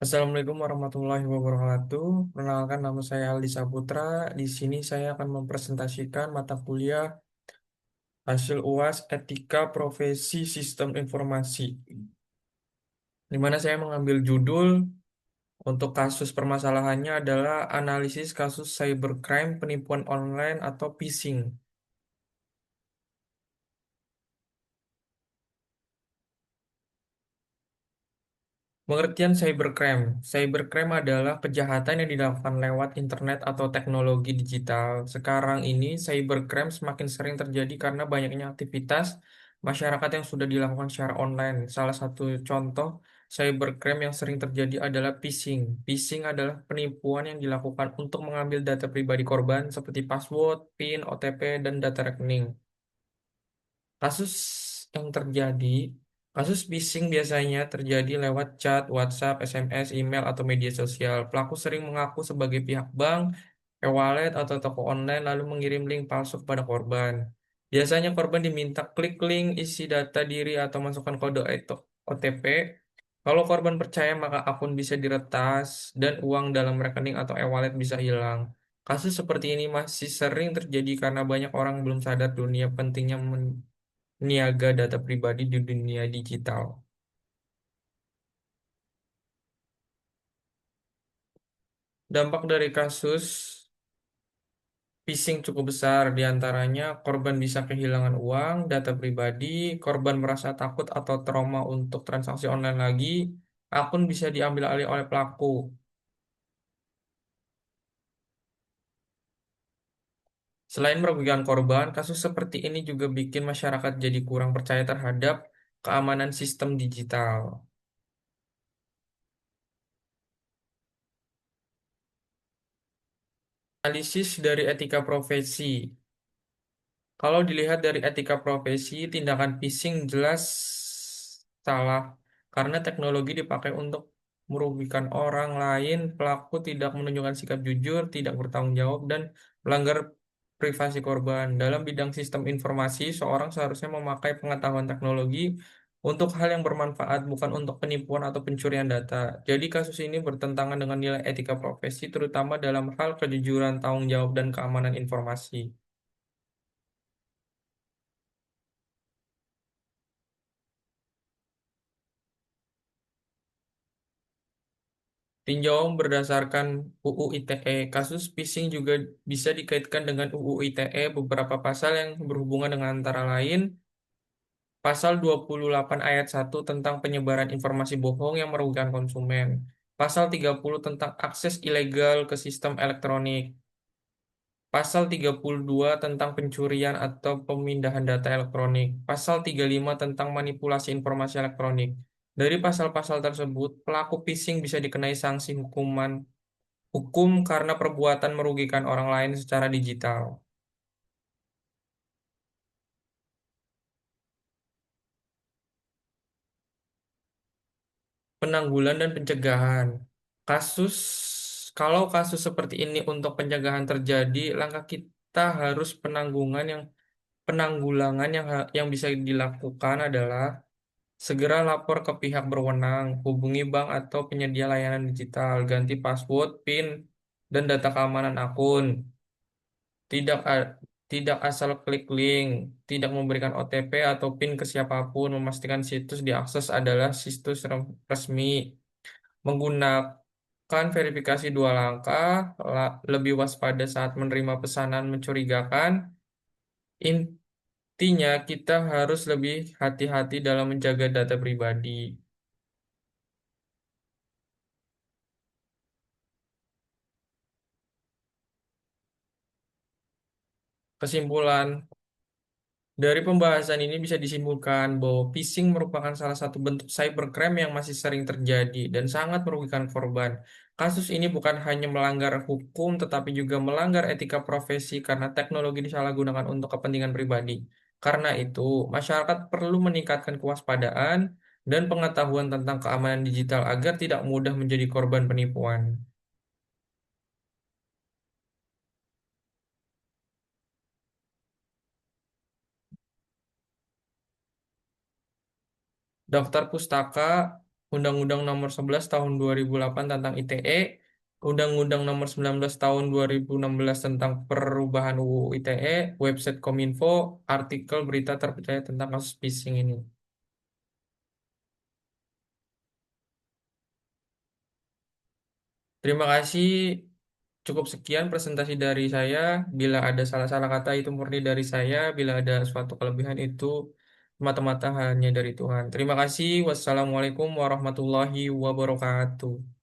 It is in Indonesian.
Assalamualaikum warahmatullahi wabarakatuh. Perkenalkan nama saya Aldi Saputra. Di sini saya akan mempresentasikan mata kuliah hasil UAS Etika Profesi Sistem Informasi, di mana saya mengambil judul untuk kasus permasalahannya adalah analisis kasus cybercrime, penipuan online atau phishing. Pengertian cybercrime. Cybercrime adalah kejahatan yang dilakukan lewat internet atau teknologi digital. Sekarang ini cybercrime semakin sering terjadi karena banyaknya aktivitas masyarakat yang sudah dilakukan secara online. Salah satu contoh cybercrime yang sering terjadi adalah phishing. Phishing adalah penipuan yang dilakukan untuk mengambil data pribadi korban seperti password, PIN, OTP, dan data rekening. Kasus yang terjadi, kasus phishing biasanya terjadi lewat chat, WhatsApp, SMS, email, atau media sosial. Pelaku sering mengaku sebagai pihak bank, e-wallet, atau toko online lalu mengirim link palsu kepada korban. Biasanya korban diminta klik link, isi data diri, atau masukkan kode OTP. Kalau korban percaya, maka akun bisa diretas dan uang dalam rekening atau e-wallet bisa hilang. Kasus seperti ini masih sering terjadi karena banyak orang belum sadar dunia pentingnya niaga data pribadi di dunia digital. Dampak dari kasus phishing cukup besar, di antaranya korban bisa kehilangan uang, data pribadi, korban merasa takut atau trauma untuk transaksi online lagi, akun bisa diambil alih oleh pelaku. Selain merugikan korban, kasus seperti ini juga bikin masyarakat jadi kurang percaya terhadap keamanan sistem digital. Analisis dari etika profesi. Kalau dilihat dari etika profesi, tindakan phishing jelas salah karena teknologi dipakai untuk merugikan orang lain. Pelaku tidak menunjukkan sikap jujur, tidak bertanggung jawab, dan melanggar privasi korban. Dalam bidang sistem informasi, seorang seharusnya memakai pengetahuan teknologi untuk hal yang bermanfaat, bukan untuk penipuan atau pencurian data. Jadi kasus ini bertentangan dengan nilai etika profesi, terutama dalam hal kejujuran, tanggung jawab, dan keamanan informasi. Tinjauan berdasarkan UU ITE, kasus phishing juga bisa dikaitkan dengan UU ITE beberapa pasal yang berhubungan dengan antara lain pasal 28 ayat 1 tentang penyebaran informasi bohong yang merugikan konsumen, pasal 30 tentang akses ilegal ke sistem elektronik, pasal 32 tentang pencurian atau pemindahan data elektronik, pasal 35 tentang manipulasi informasi elektronik. Dari pasal-pasal tersebut, pelaku phishing bisa dikenai sanksi hukum karena perbuatan merugikan orang lain secara digital. Penanggulan dan pencegahan. Kasus Kalau kasus seperti ini untuk pencegahan terjadi, langkah kita harus penanggulangan yang bisa dilakukan adalah segera lapor ke pihak berwenang, hubungi bank atau penyedia layanan digital, ganti password, PIN, dan data keamanan akun. Tidak a- Tidak asal klik link, tidak memberikan OTP atau PIN ke siapapun, memastikan situs diakses adalah situs resmi, menggunakan verifikasi dua langkah, lebih waspada saat menerima pesanan mencurigakan. Intinya, kita harus lebih hati-hati dalam menjaga data pribadi. Kesimpulan, dari pembahasan ini bisa disimpulkan bahwa phishing merupakan salah satu bentuk cybercrime yang masih sering terjadi dan sangat merugikan korban. Kasus ini bukan hanya melanggar hukum, tetapi juga melanggar etika profesi karena teknologi disalahgunakan untuk kepentingan pribadi. Karena itu, masyarakat perlu meningkatkan kewaspadaan dan pengetahuan tentang keamanan digital agar tidak mudah menjadi korban penipuan. Daftar pustaka Undang-Undang Nomor 11 Tahun 2008 tentang ITE, Undang-Undang Nomor 19 Tahun 2016 tentang perubahan UU ITE, website Kominfo, artikel berita terpercaya tentang kasus phishing ini. Terima kasih. Cukup sekian presentasi dari saya. Bila ada salah-salah kata itu murni dari saya. Bila ada suatu kelebihan itu mata-mata hanya dari Tuhan. Terima kasih. Wassalamualaikum warahmatullahi wabarakatuh.